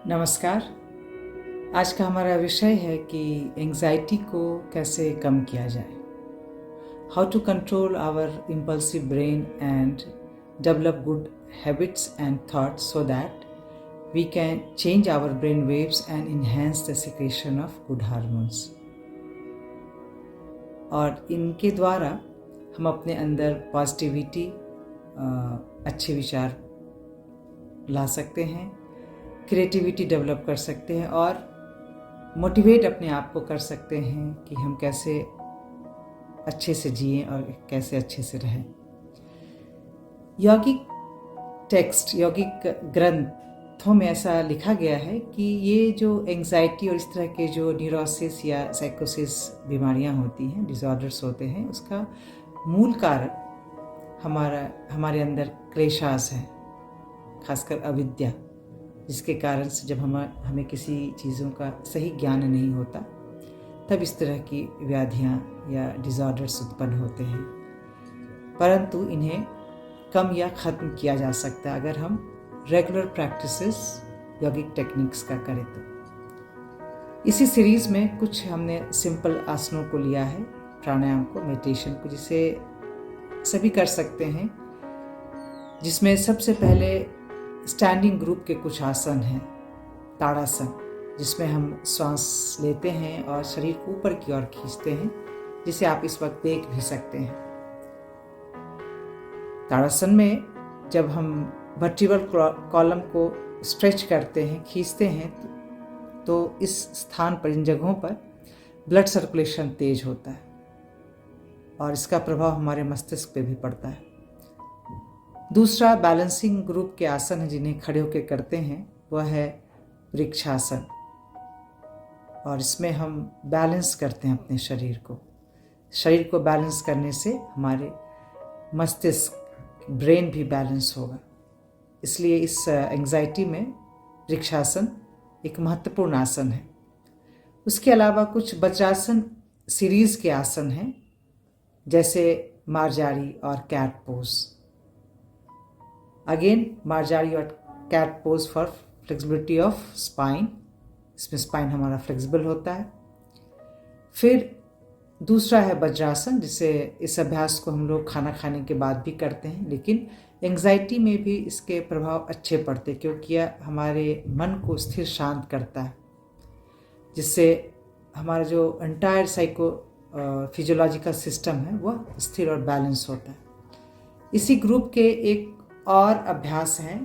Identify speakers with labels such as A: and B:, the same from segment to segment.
A: नमस्कार। आज का हमारा विषय है कि एंजाइटी को कैसे कम किया जाए। How to control our impulsive brain and develop good habits and thoughts so that we can change our brain waves and enhance the secretion of good hormones. और इनके द्वारा हम अपने अंदर पॉजिटिविटी, अच्छे विचार ला सकते हैं, क्रिएटिविटी डेवलप कर सकते हैं और मोटिवेट अपने आप को कर सकते हैं कि हम कैसे अच्छे से जिएं और कैसे अच्छे से रहें। यौगिक टेक्स्ट, यौगिक ग्रंथों में ऐसा लिखा गया है कि ये जो एंजाइटी और इस तरह के जो न्यूरोसिस या साइकोसिस बीमारियां होती हैं, डिसऑर्डर्स होते हैं, उसका मूल कारण हमारे अंदर क्लेशास है, खासकर अविद्या, जिसके कारण से जब हमें किसी चीज़ों का सही ज्ञान नहीं होता तब इस तरह की व्याधियाँ या डिसऑर्डर्स उत्पन्न होते हैं। परंतु इन्हें कम या ख़त्म किया जा सकता है अगर हम रेगुलर प्रैक्टिसेस यौगिक टेक्निक्स का करें तो। इसी सीरीज़ में कुछ हमने सिंपल आसनों को लिया है, प्राणायाम को, मेडिटेशन को, जिसे सभी कर सकते हैं, जिसमें सबसे पहले स्टैंडिंग ग्रुप के कुछ आसन हैं। ताड़ासन, जिसमें हम सांस लेते हैं और शरीर को ऊपर की ओर खींचते हैं, जिसे आप इस वक्त देख भी सकते हैं। ताड़ासन में जब हम वर्टिब्रल कॉलम को स्ट्रेच करते हैं, खींचते हैं, तो इस स्थान पर, इन जगहों पर ब्लड सर्कुलेशन तेज होता है और इसका प्रभाव हमारे मस्तिष्क पे भी पड़ता है। दूसरा बैलेंसिंग ग्रुप के आसन है जिन्हें खड़े होकर करते हैं, वह है वृक्षासन, और इसमें हम बैलेंस करते हैं अपने शरीर को। शरीर को बैलेंस करने से हमारे मस्तिष्क, ब्रेन भी बैलेंस होगा। इसलिए इस एंजाइटी में वृक्षासन एक महत्वपूर्ण आसन है। उसके अलावा कुछ वज्रासन सीरीज़ के आसन हैं, जैसे मारजारी और कैट पोज। अगेन मारजारी और cat pose for flexibility of spine, इसमें स्पाइन हमारा फ्लेक्सिबल होता है। फिर दूसरा है वज्रासन, जिसे इस अभ्यास को हम लोग खाना खाने के बाद भी करते हैं, लेकिन एंजाइटी में भी इसके प्रभाव अच्छे पड़ते हैं क्योंकि यह हमारे मन को स्थिर शांत करता है, जिससे हमारा जो एंटायर फिजियोलॉजिकल सिस्टम है वह स्थिर और बैलेंस होता है। इसी ग्रुप के एक और अभ्यास है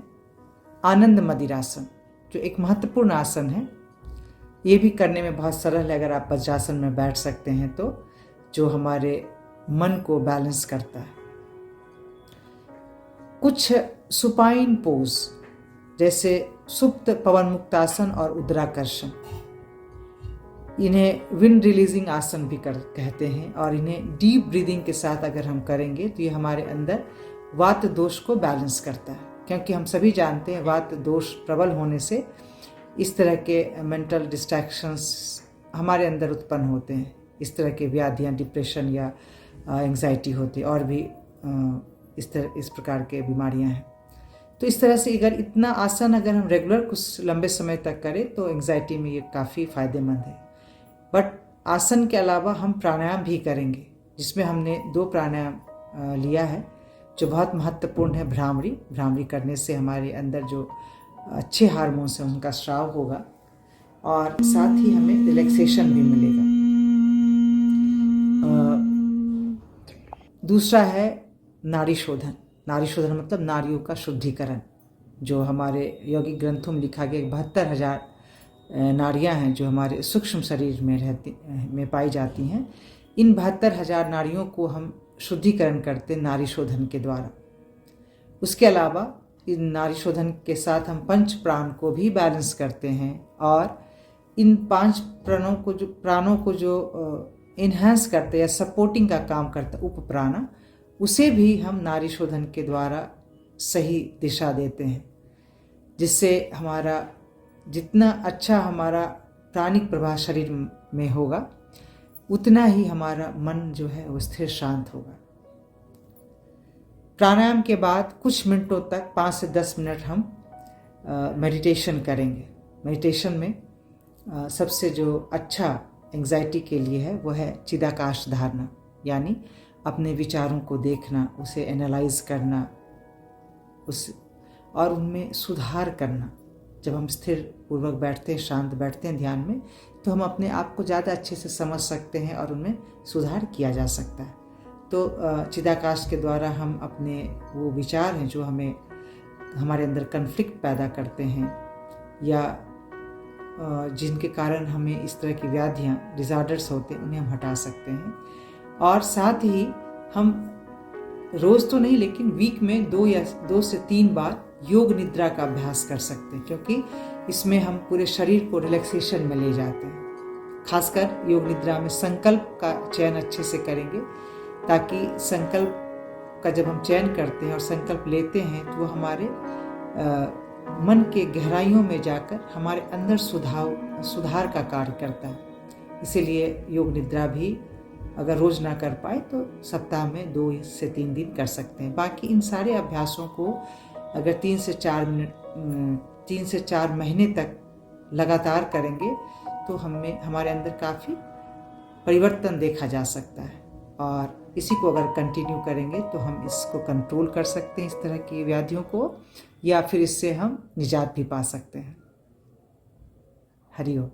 A: आनंद मदिरासन, जो एक महत्वपूर्ण आसन है। ये भी करने में बहुत सरल है अगर आप वज्रासन में बैठ सकते हैं तो, जो हमारे मन को बैलेंस करता है। कुछ सुपाइन पोज, जैसे सुप्त पवन मुक्तासन और उद्राकर्षण, इन्हें विंड रिलीजिंग आसन भी कहते हैं, और इन्हें डीप ब्रीदिंग के साथ अगर हम करेंगे तो ये हमारे अंदर वात दोष को बैलेंस करता है, क्योंकि हम सभी जानते हैं वात दोष प्रबल होने से इस तरह के मेंटल डिस्ट्रैक्शंस हमारे अंदर उत्पन्न होते हैं। इस तरह के व्याधियाँ, डिप्रेशन या एंजाइटी होती है, और भी इस प्रकार के बीमारियाँ हैं। तो इस तरह से अगर इतना आसन अगर हम रेगुलर कुछ लंबे समय तक करें तो एंजाइटी में ये काफ़ी फ़ायदेमंद है। बट आसन के अलावा हम प्राणायाम भी करेंगे, जिसमें हमने 2 प्राणायाम लिया है जो बहुत महत्वपूर्ण है। भ्रामरी करने से हमारे अंदर जो अच्छे हार्मोन्स हैं उनका स्राव होगा और साथ ही हमें रिलैक्सेशन भी मिलेगा। दूसरा है नाड़ी शोधन। नाड़ी शोधन मतलब नाड़ियों का शुद्धिकरण, जो हमारे यौगिक ग्रंथों में लिखा गया 72,000 नाड़ियाँ हैं जो हमारे सूक्ष्म शरीर में पाई जाती हैं। इन 72,000 नाड़ियों को हम शुद्धिकरण करते हैं नाड़ी शोधन के द्वारा। उसके अलावा इन नाड़ी शोधन के साथ हम 5 प्राण को भी बैलेंस करते हैं, और इन 5 प्राणों को जो इन्हेंस करते या सपोर्टिंग का काम करता है, उपप्राण, उसे भी हम नाड़ी शोधन के द्वारा सही दिशा देते हैं, जिससे हमारा जितना अच्छा हमारा प्राणिक प्रवाह शरीर में होगा उतना ही हमारा मन जो है वो स्थिर शांत होगा। प्राणायाम के बाद कुछ मिनटों तक 5 से 10 मिनट हम मेडिटेशन करेंगे। मेडिटेशन में सबसे जो अच्छा एंग्जाइटी के लिए है वो है चिदाकाश धारणा, यानी अपने विचारों को देखना, उसे एनालाइज करना, और उनमें सुधार करना। जब हम स्थिर पूर्वक बैठते हैं, शांत बैठते हैं ध्यान में, तो हम अपने आप को ज़्यादा अच्छे से समझ सकते हैं और उनमें सुधार किया जा सकता है। तो चिदाकाश के द्वारा हम अपने वो विचार हैं जो हमें हमारे अंदर कन्फ्लिक्ट पैदा करते हैं या जिनके कारण हमें इस तरह की व्याधियाँ, डिज़ॉर्डर्स होते हैं, उन्हें हम हटा सकते हैं। और साथ ही हम रोज़ तो नहीं लेकिन वीक में 2 से 3 बार योग निद्रा का अभ्यास कर सकते हैं, क्योंकि इसमें हम पूरे शरीर को रिलैक्सेशन में ले जाते हैं। खासकर योग निद्रा में संकल्प का चयन अच्छे से करेंगे, ताकि संकल्प का जब हम चयन करते हैं और संकल्प लेते हैं तो वो हमारे मन के गहराइयों में जाकर हमारे अंदर सुधार का कार्य करता है। इसीलिए योग निद्रा भी अगर रोज़ ना कर पाए तो सप्ताह में 2 से 3 दिन कर सकते हैं। बाकी इन सारे अभ्यासों को अगर 3 से 4 महीने तक लगातार करेंगे तो हमारे अंदर काफ़ी परिवर्तन देखा जा सकता है, और इसी को अगर कंटिन्यू करेंगे तो हम इसको कंट्रोल कर सकते हैं, इस तरह की व्याधियों को, या फिर इससे हम निजात भी पा सकते हैं। हरि ओम।